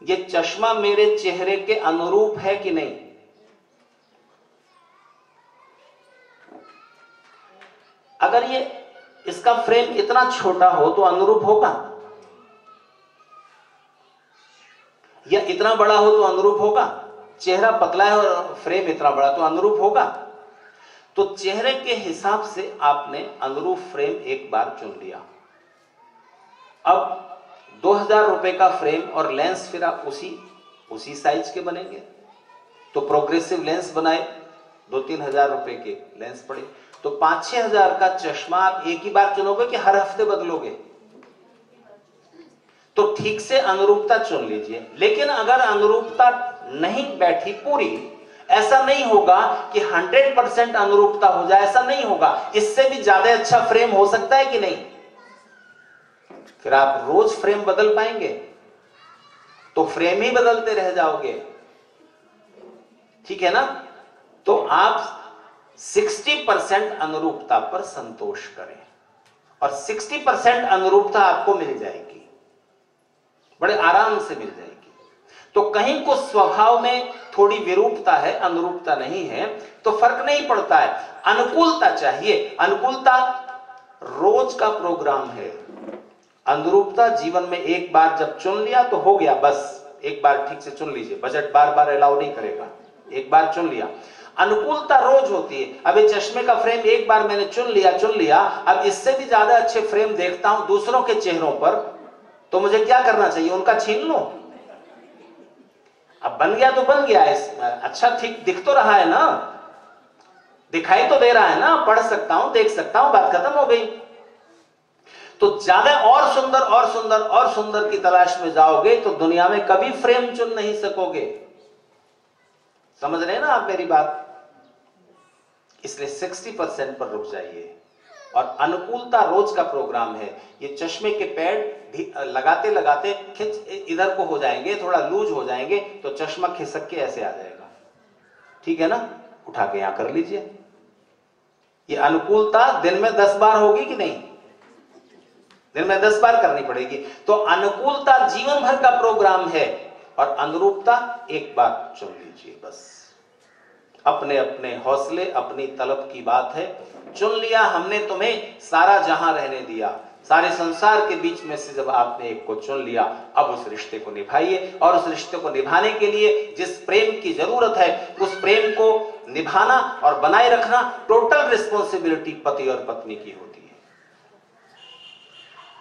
ये चश्मा मेरे चेहरे के अनुरूप है कि नहीं? अगर ये इसका फ्रेम इतना छोटा हो तो अनुरूप होगा, या इतना बड़ा हो तो अनुरूप होगा? चेहरा पतला है और फ्रेम इतना बड़ा तो अनुरूप होगा? तो चेहरे के हिसाब से आपने अनुरूप फ्रेम एक बार चुन लिया। अब 2000 रुपए का फ्रेम और लेंस फिर आप उसी साइज के बनेंगे, तो प्रोग्रेसिव लेंस बनाए, 2-3 हजार रुपए के लेंस पड़े, तो 5-6 हजार का चश्मा आप एक ही बार चुनोगे कि हर हफ्ते बदलोगे? तो ठीक से अनुरूपता चुन लीजिए। लेकिन अगर अनुरूपता नहीं बैठी पूरी, ऐसा नहीं होगा कि 100% अनुरूपता हो जाए, ऐसा नहीं होगा, इससे भी ज्यादा अच्छा फ्रेम हो सकता है कि नहीं? फिर आप रोज फ्रेम बदल पाएंगे? तो फ्रेम ही बदलते रह जाओगे, ठीक है ना? तो आप 60% अनुरूपता पर संतोष करें और 60% अनुरूपता आपको मिल जाएगी, बड़े आराम से मिल जाएगी। तो कहीं को स्वभाव में थोड़ी विरूपता है, अनुरूपता नहीं है, तो फर्क नहीं पड़ता है। अनुकूलता चाहिए, अनुकूलता रोज का प्रोग्राम है। अनुरूपता जीवन में एक बार जब चुन लिया तो हो गया, बस एक बार ठीक से चुन लीजिए, बजट बार बार अलाउ नहीं करेगा, एक बार चुन लिया। अनुकूलता रोज होती है। अब ये चश्मे का फ्रेम एक बार मैंने चुन लिया, अब इससे भी ज्यादा अच्छे फ्रेम देखता हूं दूसरों के चेहरों पर, तो मुझे क्या करना चाहिए? उनका छीन लो। अब बन गया तो बन गया, अच्छा ठीक दिख तो रहा है ना, दिखाई तो दे रहा है ना, पढ़ सकता हूं, देख सकता हूं, बात खत्म हो गई। तो ज्यादा और सुंदर और सुंदर और सुंदर की तलाश में जाओगे तो दुनिया में कभी फ्रेम चुन नहीं सकोगे। समझ रहे हैं ना आप मेरी बात? इसलिए 60% पर रुक जाइए। और अनुकूलता रोज का प्रोग्राम है। ये चश्मे के पैड लगाते लगाते खिंच इधर को हो जाएंगे, थोड़ा लूज हो जाएंगे, तो चश्मा खिसक के ऐसे आ जाएगा, ठीक है ना? उठा के यहां कर लीजिए। ये अनुकूलता दिन में 10 बार होगी कि नहीं? दिन में 10 बार करनी पड़ेगी। तो अनुकूलता जीवन भर का प्रोग्राम है और अनुरूपता एक बार चुन लीजिए बस। अपने अपने हौसले, अपनी तलब की बात है। चुन लिया हमने, तुम्हें सारा जहां रहने दिया, सारे संसार के बीच में से जब आपने एक को चुन लिया, अब उस रिश्ते को निभाइए। और उस रिश्ते को निभाने के लिए जिस प्रेम की जरूरत है, उस प्रेम को निभाना और बनाए रखना टोटल रिस्पॉन्सिबिलिटी पति और पत्नी की होती है।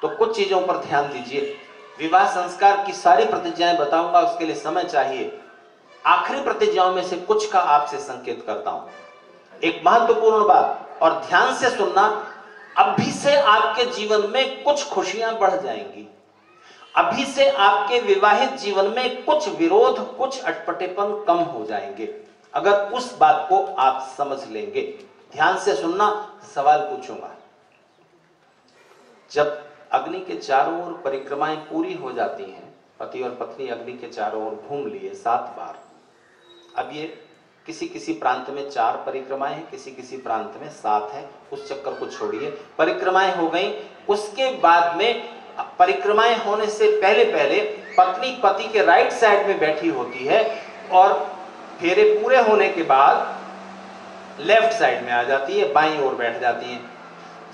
तो कुछ चीजों पर ध्यान दीजिए। विवाह संस्कार की सारी प्रतिज्ञाएं बताऊंगा, उसके लिए समय चाहिए। आखिरी प्रतिज्ञाओं में से कुछ का आपसे संकेत करता हूं। एक महत्वपूर्ण बात, और ध्यान से सुनना, अभी से आपके जीवन में कुछ खुशियां बढ़ जाएंगी। अभी से आपके विवाहित जीवन में कुछ विरोध, कुछ अटपटेपन कम हो जाएंगे, अगर उस बात को आप समझ लेंगे। ध्यान से सुनना, सवाल पूछूंगा। जब अग्नि के चारों ओर परिक्रमाएं पूरी हो जाती हैं, पति और पत्नी अग्नि के चारों ओर घूम लिए 7 बार। अब ये किसी किसी प्रांत में 4 परिक्रमाएं हैं, किसी किसी प्रांत में 7 है, उस चक्कर को छोड़िए। परिक्रमाएं हो गई, उसके बाद में परिक्रमाएं होने से पहले पहले पत्नी पति के राइट साइड में बैठी होती है और फेरे पूरे होने के बाद लेफ्ट साइड में आ जाती है, बाईं ओर बैठ जाती है।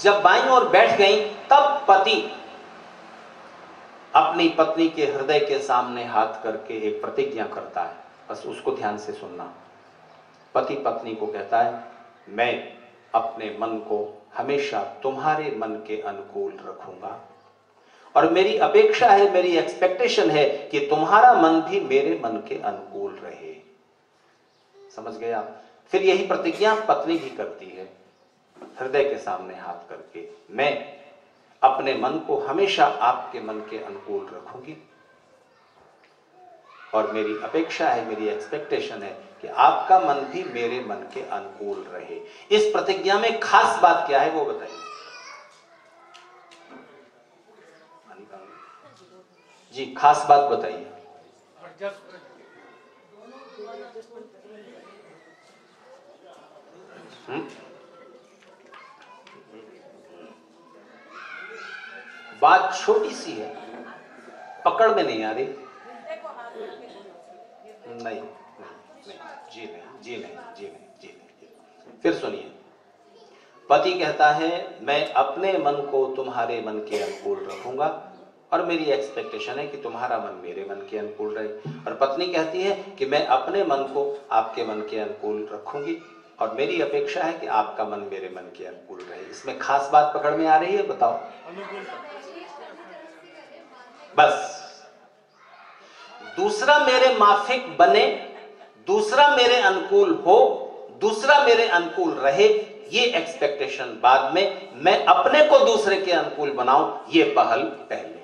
जब बाईं ओर बैठ गई, तब पति अपनी पत्नी के हृदय के सामने हाथ करके एक प्रतिज्ञा करता है। बस उसको ध्यान से सुनना। पति पत्नी को कहता है, मैं अपने मन को हमेशा तुम्हारे मन के अनुकूल रखूंगा और मेरी अपेक्षा है, मेरी एक्सपेक्टेशन है कि तुम्हारा मन भी मेरे मन के अनुकूल रहे। समझ गए आप? फिर यही प्रतिज्ञा पत्नी भी करती है, हृदय के सामने हाथ करके, मैं अपने मन को हमेशा आपके मन के अनुकूल रखूंगी और मेरी अपेक्षा है, मेरी एक्सपेक्टेशन है कि आपका मन भी मेरे मन के अनुकूल रहे। इस प्रतिज्ञा में खास बात क्या है वो बताइए जी, खास बात बताइए। बात छोटी सी है, पकड़ में नहीं आ रही। नहीं, जी नहीं, जी नहीं, जी नहीं, जी नहीं। फिर सुनिए, पति कहता है मैं अपने मन को तुम्हारे मन के अनुकूल रखूंगा और मेरी एक्सपेक्टेशन है कि तुम्हारा मन मेरे मन के अनुकूल रहे। और पत्नी कहती है कि मैं अपने मन को आपके मन के अनुकूल रखूंगी और मेरी अपेक्षा है कि आपका मन मेरे मन के अनुकूल रहे। इसमें खास बात पकड़ में आ रही है? बताओ। बस दूसरा मेरे माफिक बने, दूसरा मेरे अनुकूल हो, दूसरा मेरे अनुकूल रहे, ये एक्सपेक्टेशन बाद में, मैं अपने को दूसरे के अनुकूल बनाऊं, ये पहल पहले।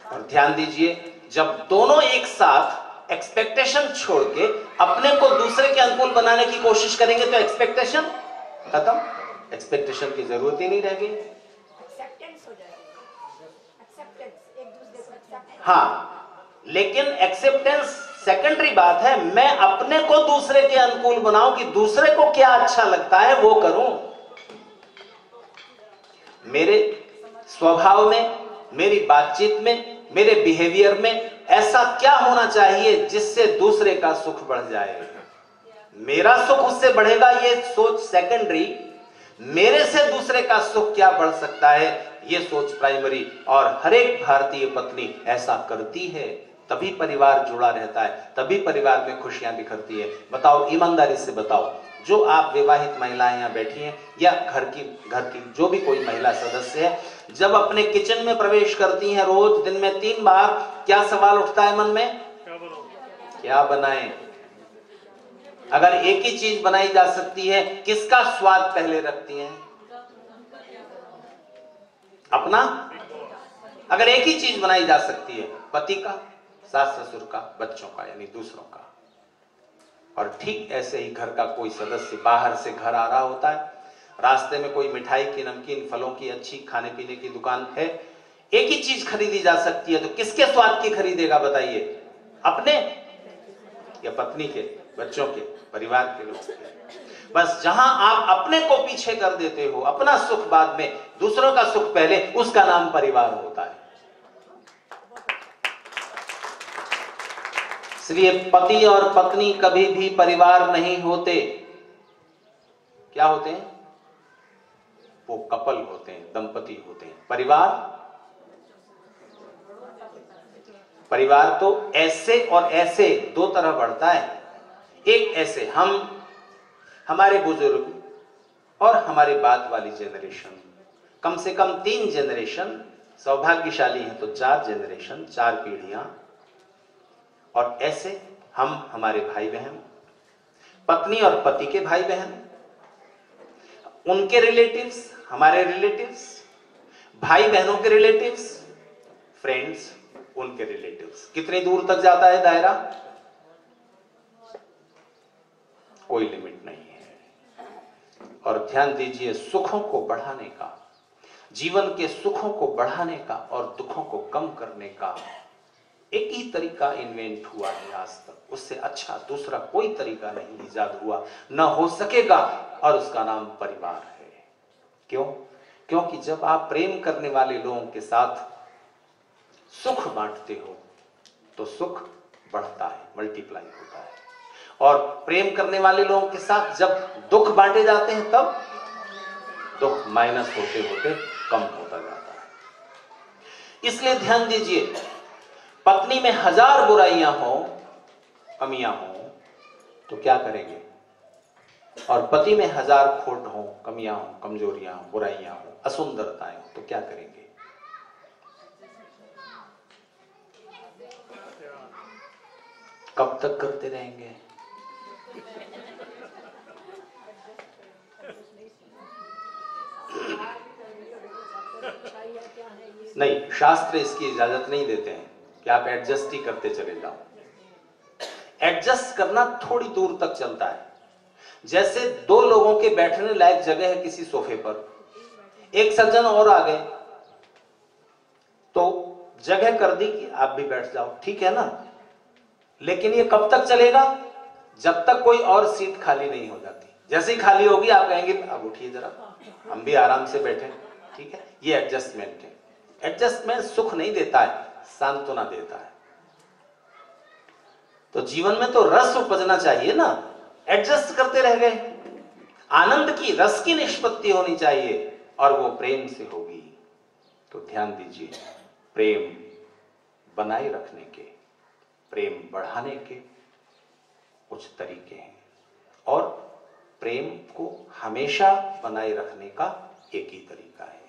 और ध्यान दीजिए, जब दोनों एक साथ एक्सपेक्टेशन छोड़ के अपने को दूसरे के अनुकूल बनाने की कोशिश करेंगे तो एक्सपेक्टेशन खत्म, एक्सपेक्टेशन की जरूरत ही नहीं रहेगी। एक्सेप्टेंस हो जाएगी, एक्सेप्टेंस, एक दूसरे को एक्सेप्ट। हाँ, लेकिन एक्सेप्टेंस सेकेंडरी बात है। मैं अपने को दूसरे के अनुकूल बनाऊं कि दूसरे को क्या अच्छा लगता है वो करूं। मेरे स्वभाव में, मेरी बातचीत में, मेरे बिहेवियर में ऐसा क्या होना चाहिए जिससे दूसरे का सुख बढ़ जाए। मेरा सुख उससे बढ़ेगा ये सोच सेकेंडरी, मेरे से दूसरे का सुख क्या बढ़ सकता है ये सोच प्राइमरी। और हर एक भारतीय पत्नी ऐसा करती है, तभी परिवार जुड़ा रहता है, तभी परिवार में खुशियां बिखरती है। बताओ, ईमानदारी से बताओ, जो आप विवाहित महिलाएं यहां बैठी हैं या घर की जो भी कोई महिला सदस्य है, जब अपने किचन में प्रवेश करती हैं रोज दिन में 3 बार, क्या सवाल उठता है मन में? क्या बनाएं? अगर एक ही चीज बनाई जा सकती है, किसका स्वाद पहले रखती हैं? अपना। अगर एक ही चीज बनाई जा सकती है, पति का, सास ससुर का, बच्चों का, यानी दूसरों का। और ठीक ऐसे ही घर का कोई सदस्य बाहर से घर आ रहा होता है, रास्ते में कोई मिठाई की, नमकीन, फलों की अच्छी खाने पीने की दुकान है, एक ही चीज खरीदी जा सकती है, तो किसके स्वाद की खरीदेगा बताइए? अपने या पत्नी के, बच्चों के, परिवार के लोगों के? बस जहां आप अपने को पीछे कर देते हो, अपना सुख बाद में, दूसरों का सुख पहले, उसका नाम परिवार होता है। इसलिए पति और पत्नी कभी भी परिवार नहीं होते। क्या होते हैं? वो कपल होते हैं, दंपति होते हैं। परिवार तो ऐसे और ऐसे दो तरह बढ़ता है। एक ऐसे, हमारे बुजुर्ग और हमारे बाद वाली जेनरेशन, कम से कम 3 जेनरेशन, सौभाग्यशाली हैं तो 4 जेनरेशन, 4 पीढ़ियां। और ऐसे हमारे भाई बहन, पत्नी और पति के भाई बहन, उनके रिलेटिव्स, हमारे रिलेटिव्स, भाई बहनों के रिलेटिव्स, फ्रेंड्स, उनके रिलेटिव्स। कितनी दूर तक जाता है दायरा? कोई लिमिट नहीं है। और ध्यान दीजिए, सुखों को बढ़ाने का, जीवन के सुखों को बढ़ाने का और दुखों को कम करने का एक ही तरीका इन्वेंट हुआ है आज तक, उससे अच्छा दूसरा कोई तरीका नहीं इजाद हुआ, न हो सकेगा, और उसका नाम परिवार है। क्यों? क्योंकि जब आप प्रेम करने वाले लोगों के साथ सुख बांटते हो तो सुख बढ़ता है, मल्टीप्लाई होता है। और प्रेम करने वाले लोगों के साथ जब दुख बांटे जाते हैं तब दुख माइनस होते होते कम होता जाता है। इसलिए ध्यान दीजिए, पत्नी में 1000 बुराइयां हो, कमियां हो, तो क्या करेंगे? और पति में 1000 खोट हो, कमियां हो, कमजोरियां हो, बुराइयां हो, असुंदरताएं हो, तो क्या करेंगे? कब तक करते रहेंगे? नहीं, शास्त्र इसकी इजाजत नहीं देते हैं कि आप एडजस्ट ही करते चले जाओ। एडजस्ट करना थोड़ी दूर तक चलता है। जैसे 2 लोगों के बैठने लायक जगह है किसी सोफे पर, एक सज्जन और आ गए तो जगह कर दी कि आप भी बैठ जाओ, ठीक है ना। लेकिन ये कब तक चलेगा? जब तक कोई और सीट खाली नहीं हो जाती। जैसे ही खाली होगी आप कहेंगे अब उठिए जरा, हम भी आराम से बैठे, ठीक है। ये एडजस्टमेंट है। एडजस्टमेंट सुख नहीं देता है, सांत्वना देता है। तो जीवन में तो रस उपजना चाहिए ना, एडजस्ट करते रह गए। आनंद की, रस की निष्पत्ति होनी चाहिए और वो प्रेम से होगी। तो ध्यान दीजिए, प्रेम बनाए रखने के, प्रेम बढ़ाने के कुछ तरीके हैं और प्रेम को हमेशा बनाए रखने का एक ही तरीका है।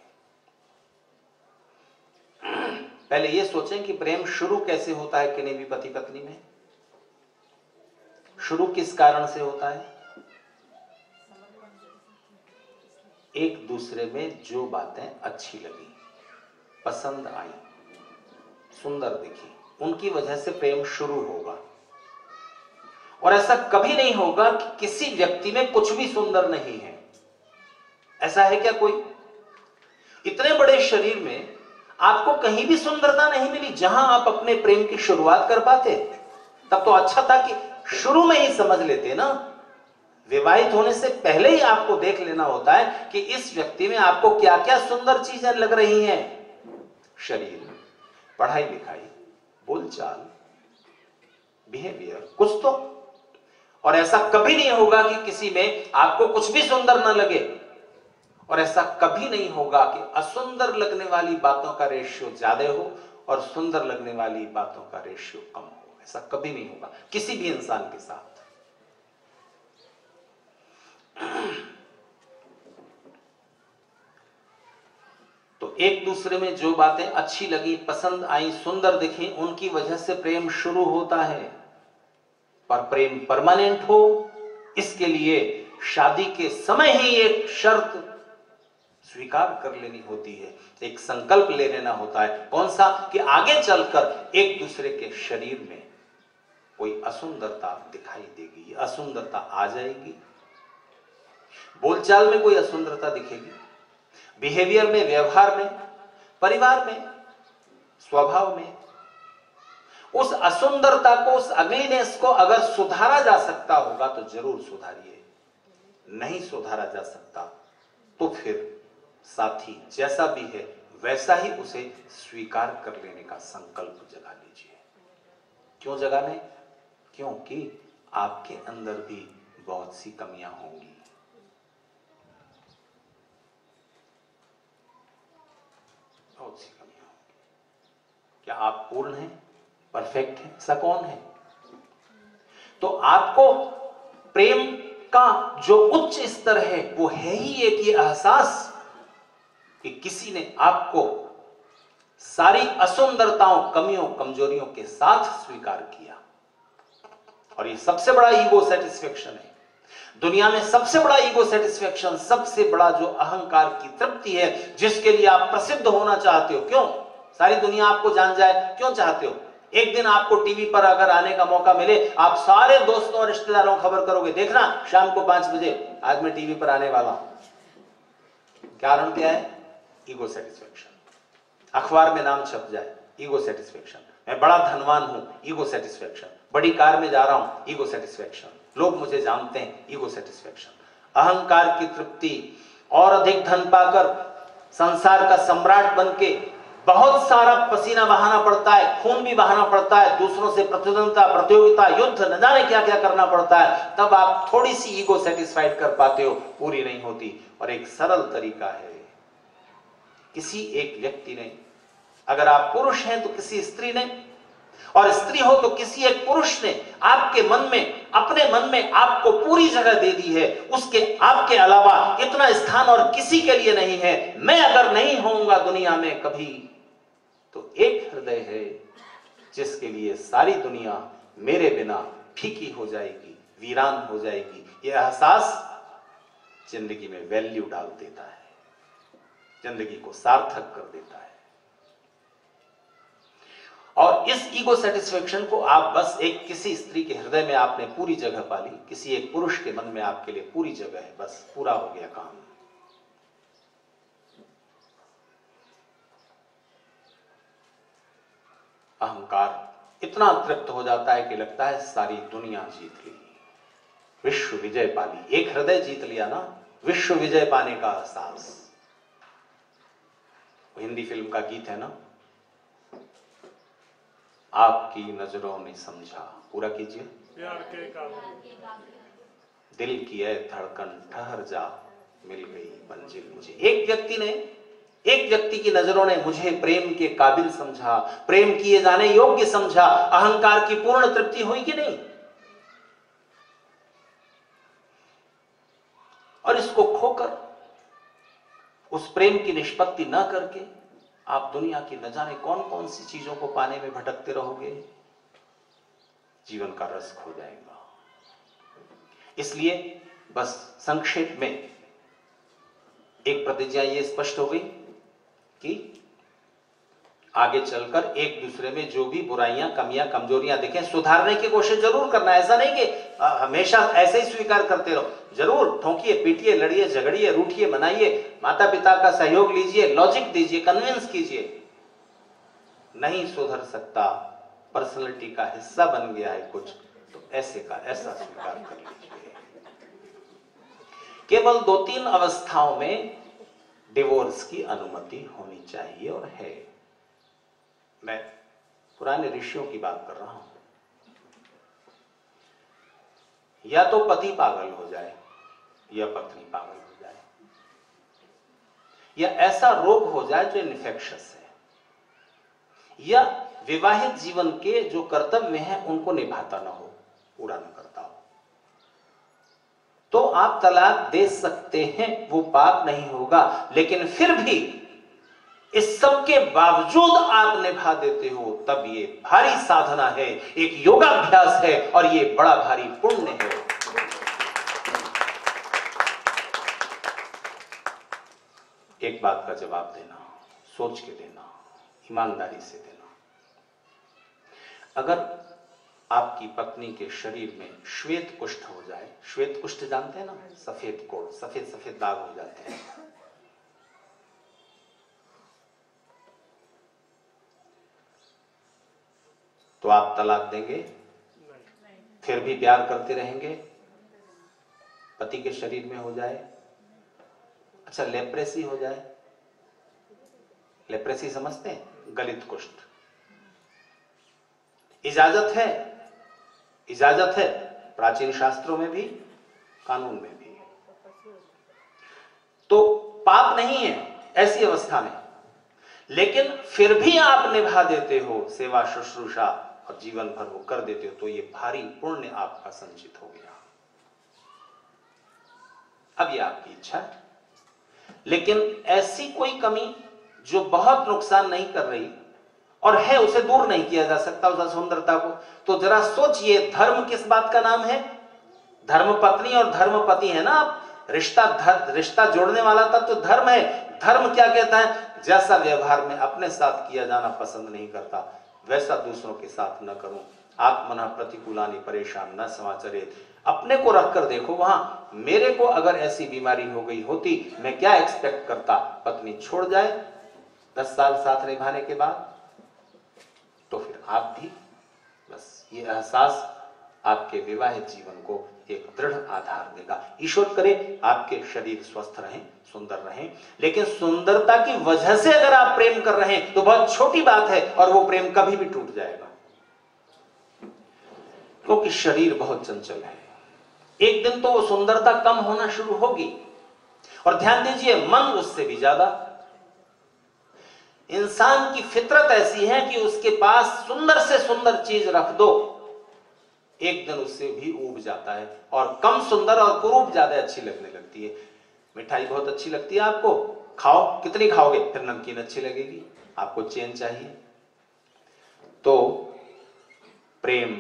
पहले यह सोचें कि प्रेम शुरू कैसे होता है किन्हीं भी पति पत्नी में। शुरू किस कारण से होता है? एक दूसरे में जो बातें अच्छी लगी, पसंद आई, सुंदर दिखी, उनकी वजह से प्रेम शुरू होगा। और ऐसा कभी नहीं होगा कि किसी व्यक्ति में कुछ भी सुंदर नहीं है। ऐसा है क्या कोई? इतने बड़े शरीर में आपको कहीं भी सुंदरता नहीं मिली जहां आप अपने प्रेम की शुरुआत कर पाते? तब तो अच्छा था कि शुरू में ही समझ लेते ना। विवाहित होने से पहले ही आपको देख लेना होता है कि इस व्यक्ति में आपको क्या क्या सुंदर चीजें लग रही हैं। शरीर, पढ़ाई लिखाई, बोलचाल, बिहेवियर, कुछ तो। और ऐसा कभी नहीं होगा कि किसी में आपको कुछ भी सुंदर ना लगे, और ऐसा कभी नहीं होगा कि असुंदर लगने वाली बातों का रेशियो ज्यादा हो और सुंदर लगने वाली बातों का रेशियो कम हो। ऐसा कभी नहीं होगा किसी भी इंसान के साथ। तो एक दूसरे में जो बातें अच्छी लगी, पसंद आई, सुंदर दिखी, उनकी वजह से प्रेम शुरू होता है। पर प्रेम परमानेंट हो, इसके लिए शादी के समय ही एक शर्त स्वीकार कर लेनी होती है, एक संकल्प ले लेना होता है। कौन सा? कि आगे चलकर एक दूसरे के शरीर में कोई असुंदरता दिखाई देगी, असुंदरता आ जाएगी, बोलचाल में कोई असुंदरता दिखेगी, बिहेवियर में, व्यवहार में, परिवार में, स्वभाव में। उस असुंदरता को, उस अगलीनेस को अगर सुधारा जा सकता होगा तो जरूर सुधारिए। नहीं सुधारा जा सकता तो फिर साथी जैसा भी है वैसा ही उसे स्वीकार कर लेने का संकल्प जगा लीजिए। क्यों जगाने? क्योंकि आपके अंदर भी बहुत सी कमियां होंगी। बहुत सी कमियां होंगी। क्या आप पूर्ण हैं, परफेक्ट हैं? ऐसा कौन है? तो आपको प्रेम का जो उच्च स्तर है वो है ही एक ये एहसास कि किसी ने आपको सारी असुंदरताओं, कमियों, कमजोरियों के साथ स्वीकार किया। और ये सबसे बड़ा ईगो सेटिस्फेक्शन है। दुनिया में सबसे बड़ा ईगो सेटिस्फेक्शन, सबसे बड़ा जो अहंकार की तृप्ति है, जिसके लिए आप प्रसिद्ध होना चाहते हो। क्यों? सारी दुनिया आपको जान जाए, क्यों चाहते हो? एक दिन आपको टीवी पर अगर आने का मौका मिले, आप सारे दोस्तों और रिश्तेदारों को खबर करोगे, देखना शाम को 5 बजे आज मैं टीवी पर आने वाला हूं। कारण क्या है? Ego satisfaction. अखबार में नाम छप जाए, ईगो सेटिस्फेक्शन। मैं बड़ा धनवान हूं, ईगो सेटिस्फेक्शन। बड़ी कार में जा रहा हूं, ईगो सेटिस्फेक्शन। लोग मुझे जानते हैं, ईगो सेटिस्फेक्शन। अहंकार की तृप्ति, और अधिक धन पाकर संसार का सम्राट बनके बहुत सारा पसीना बहाना पड़ता है, खून भी बहाना पड़ता है, दूसरों से प्रतिद्वंदता, प्रतियोगिता, युद्ध, न जाने क्या क्या करना पड़ता है, तब आप थोड़ी सी ईगो सेटिस्फाइड कर पाते हो, पूरी नहीं होती। और एक सरल तरीका है, किसी एक व्यक्ति ने, अगर आप पुरुष हैं तो किसी स्त्री ने, और स्त्री हो तो किसी एक पुरुष ने आपके मन में, अपने मन में आपको पूरी जगह दे दी है। उसके आपके अलावा इतना स्थान और किसी के लिए नहीं है। मैं अगर नहीं होऊंगा दुनिया में कभी, तो एक हृदय है जिसके लिए सारी दुनिया मेरे बिना फीकी हो जाएगी, वीरान हो जाएगी। यह एहसास जिंदगी में वैल्यू डाल देता है, जिंदगी को सार्थक कर देता है। और इस ईगो सेटिस्फेक्शन को आप बस एक किसी स्त्री के हृदय में आपने पूरी जगह पाली, किसी एक पुरुष के मन में आपके लिए पूरी जगह है, बस पूरा हो गया काम। अहंकार इतना तृप्त हो जाता है कि लगता है सारी दुनिया जीत ली, विश्व विजय पाली। एक हृदय जीत लिया ना, विश्व विजय पाने का एहसास। हिंदी फिल्म का गीत है ना, आपकी नजरों ने समझा, पूरा कीजिए। प्यार के काबिल, दिल की है धड़कन ठहर जा, मिल गई मंजिल मुझे। एक व्यक्ति की नजरों ने मुझे प्रेम के काबिल समझा, प्रेम किए जाने योग्य समझा, अहंकार की पूर्ण तृप्ति हुई कि नहीं? और इसको खोकर, उस प्रेम की निष्पत्ति न करके आप दुनिया की न जाने कौन कौन सी चीजों को पाने में भटकते रहोगे, जीवन का रस खो जाएगा। इसलिए बस संक्षेप में एक प्रतिज्ञा ये स्पष्ट हो गई कि आगे चलकर एक दूसरे में जो भी बुराइयां, कमियां, कमजोरियां दिखें, सुधारने की कोशिश जरूर करना। ऐसा नहीं कि हमेशा ऐसे ही स्वीकार करते रहो, जरूर ठोंकिए, पीटिए, लड़िए, झगड़िए, रूठिए, मनाइए, माता पिता का सहयोग लीजिए, लॉजिक दीजिए, कन्विंस कीजिए। नहीं सुधर सकता, पर्सनैलिटी का हिस्सा बन गया है कुछ, तो ऐसे का ऐसा स्वीकार कर लीजिए। केवल 2-3 अवस्थाओं में डिवोर्स की अनुमति होनी चाहिए और है। मैं पुराने ऋषियों की बात कर रहा हूं। या तो पति पागल हो जाए या पत्नी पागल हो जाए, या ऐसा रोग हो जाए जो इन्फेक्शस है, या विवाहित जीवन के जो कर्तव्य हैं उनको निभाता ना हो, पूरा ना करता हो, तो आप तलाक दे सकते हैं, वो पाप नहीं होगा। लेकिन फिर भी इस सब के बावजूद आप निभा देते हो, तब ये भारी साधना है, एक योगाभ्यास है, और ये बड़ा भारी पुण्य है। एक बात का जवाब देना, सोच के देना, ईमानदारी से देना। अगर आपकी पत्नी के शरीर में श्वेत कुष्ठ हो जाए, श्वेत कुष्ठ जानते हैं ना, सफेद कोड़, सफेद सफेद दाग हो जाते हैं, तो आप तलाक देंगे? फिर भी प्यार करते रहेंगे? पति के शरीर में हो जाए, अच्छा लेप्रेसी हो जाए, लेप्रेसी समझते हैं, गलित कुष्ठ, इजाजत है, इजाजत है प्राचीन शास्त्रों में भी, कानून में भी, तो पाप नहीं है ऐसी अवस्था में। लेकिन फिर भी आप निभा देते हो, सेवा शुश्रूषा और जीवन भर वो कर देते हो, तो ये भारी पुण्य आपका संचित हो गया। अब ये आपकी इच्छा है, लेकिन ऐसी कोई कमी जो बहुत नुकसान नहीं कर रही और है, उसे दूर नहीं किया जा सकता, उस सुंदरता को, तो जरा सोचिए, धर्म किस बात का नाम है? धर्म पत्नी और धर्म पति है ना आप, रिश्ता जोड़ने वाला तत्व तो धर्म है। धर्म क्या कहता है? जैसा व्यवहार में अपने साथ किया जाना पसंद नहीं करता, वैसा दूसरों के साथ न करूं। आत्मनः प्रतिकूलानि परेशान न समाचरेत। अपने को रखकर देखो, वहां मेरे को अगर ऐसी बीमारी हो गई होती, मैं क्या एक्सपेक्ट करता? पत्नी छोड़ जाए 10 साल साथ निभाने के बाद, तो फिर आप भी, बस ये एहसास आपके विवाहित जीवन को एक दृढ़ आधार देगा। ईश्वर करे आपके शरीर स्वस्थ रहें, सुंदर रहें, लेकिन सुंदरता की वजह से अगर आप प्रेम कर रहे हैं तो बहुत छोटी बात है, और वो प्रेम कभी भी टूट जाएगा, क्योंकि शरीर बहुत चंचल है। एक दिन तो वो सुंदरता कम होना शुरू होगी, और ध्यान दीजिए, मन उससे भी ज्यादा। इंसान की फितरत ऐसी है कि उसके पास सुंदर से सुंदर चीज रख दो, एक दिन उससे भी ऊब जाता है, और कम सुंदर और कुरूप ज्यादा अच्छी लगने लगती है। मिठाई बहुत अच्छी लगती है आपको, खाओ, कितनी खाओगे? फिर नमकीन अच्छी लगेगी, आपको चैन चाहिए। तो प्रेम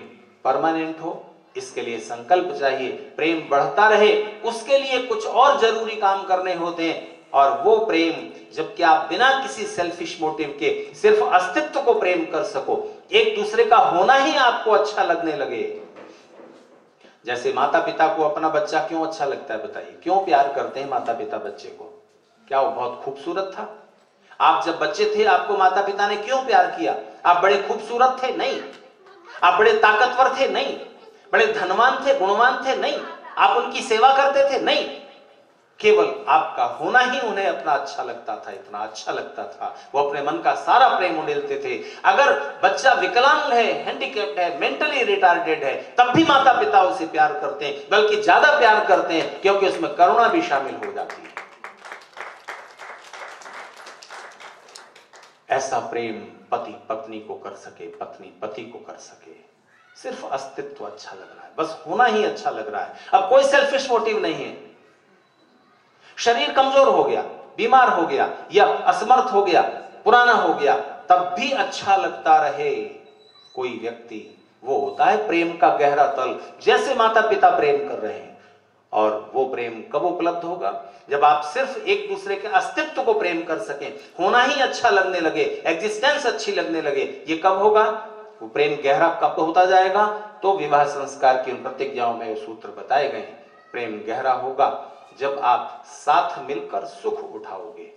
परमानेंट हो, इसके लिए संकल्प चाहिए, प्रेम बढ़ता रहे, उसके लिए कुछ और जरूरी काम करने होते हैं। और वो प्रेम, जबकि आप बिना किसी सेल्फिश मोटिव के सिर्फ अस्तित्व को प्रेम कर सको, एक दूसरे का होना ही आपको अच्छा लगने लगे। जैसे माता पिता को अपना बच्चा क्यों अच्छा लगता है बताइए? क्यों प्यार करते हैं माता पिता बच्चे को? क्या वो बहुत खूबसूरत था? आप जब बच्चे थे, आपको माता पिता ने क्यों प्यार किया? आप बड़े खूबसूरत थे? नहीं। आप बड़े ताकतवर थे? नहीं। बड़े धनवान थे, गुणवान थे? नहीं। आप उनकी सेवा करते थे? नहीं। केवल आपका होना ही उन्हें अपना अच्छा लगता था, इतना अच्छा लगता था, वो अपने मन का सारा प्रेम उड़ेलते थे। अगर बच्चा विकलांग है, हैंडीकैप्ड है, मेंटली रिटार्डेड है, तब भी माता पिता उसे प्यार करते हैं, बल्कि ज्यादा प्यार करते हैं, क्योंकि उसमें करुणा भी शामिल हो जाती है। ऐसा प्रेम पति पत्नी को कर सके, पत्नी पति को कर सके। सिर्फ अस्तित्व अच्छा लग रहा है, बस होना ही अच्छा लग रहा है, अब कोई सेल्फिश मोटिव नहीं है। शरीर कमजोर हो गया, बीमार हो गया, या असमर्थ हो गया, पुराना हो गया, तब भी अच्छा लगता रहे कोई व्यक्ति, वो होता है प्रेम का गहरा तल। जैसे माता पिता प्रेम कर रहे हैं, और वो प्रेम कब उपलब्ध होगा? जब आप सिर्फ एक दूसरे के अस्तित्व को प्रेम कर सकें, होना ही अच्छा लगने लगे, एग्जिस्टेंस अच्छी लगने लगे। ये कब होगा? वो प्रेम गहरा कब होता जाएगा? तो विवाह संस्कार की उन प्रतिज्ञाओं में सूत्र बताए गए हैं। प्रेम गहरा होगा जब आप साथ मिलकर सुख उठाओगे।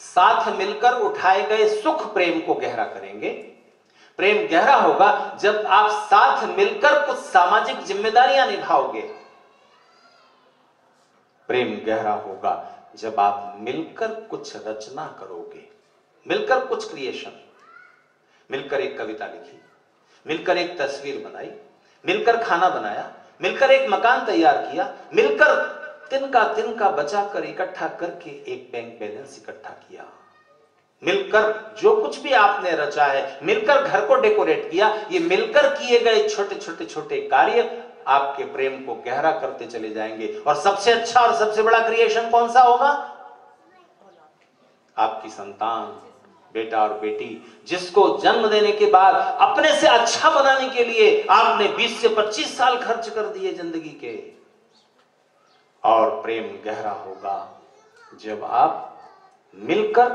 साथ मिलकर उठाए गए सुख प्रेम को गहरा करेंगे। प्रेम गहरा होगा जब आप साथ मिलकर कुछ सामाजिक जिम्मेदारियां निभाओगे। प्रेम गहरा होगा जब आप मिलकर कुछ रचना करोगे, मिलकर कुछ क्रिएशन, मिलकर एक कविता लिखी, मिलकर एक तस्वीर बनाई, मिलकर खाना बनाया, मिलकर एक मकान तैयार किया, मिलकर तिनका बचाकर इकट्ठा करके एक बैंक बैलेंस इकट्ठा किया, मिलकर जो कुछ भी आपने रचा है, मिलकर घर को डेकोरेट किया। ये मिलकर किए गए छोटे कार्य आपके प्रेम को गहरा करते चले जाएंगे। और सबसे अच्छा और सबसे बड़ा क्रिएशन कौन सा होगा? आपकी संतान, बेटा और बेटी, जिसको जन्म देने के बाद अपने से अच्छा बनाने के लिए आपने 20 से 25 साल खर्च कर दिए जिंदगी के। और प्रेम गहरा होगा जब आप मिलकर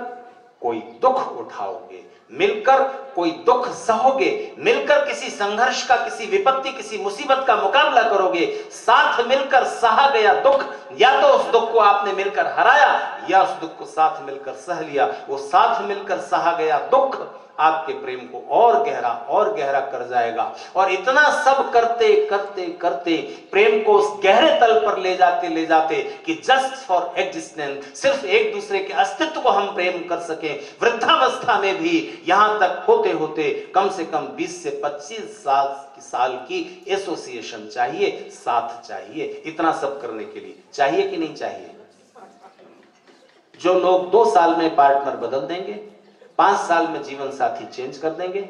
कोई दुख उठाओगे, मिलकर कोई दुख सहोगे, मिलकर किसी संघर्ष का, किसी विपत्ति, किसी मुसीबत का मुकाबला करोगे। साथ मिलकर सहा गया दुख, या तो उस दुख को आपने मिलकर हराया, या उस दुख को साथ मिलकर सह लिया। वो साथ मिलकर सहा गया दुख आपके प्रेम को और गहरा कर जाएगा। और इतना सब करते करते करते प्रेम को उस गहरे तल पर ले जाते कि जस्ट फॉर एग्जिस्टेंस, सिर्फ एक दूसरे के अस्तित्व को हम प्रेम कर सके। वृद्धावस्था में भी यहां तक होते होते कम से कम 20 से 25 साल की एसोसिएशन चाहिए, साथ चाहिए। इतना सब करने के लिए चाहिए कि नहीं चाहिए? जो लोग 2 साल में पार्टनर बदल देंगे, 5 साल में जीवन साथी चेंज कर देंगे,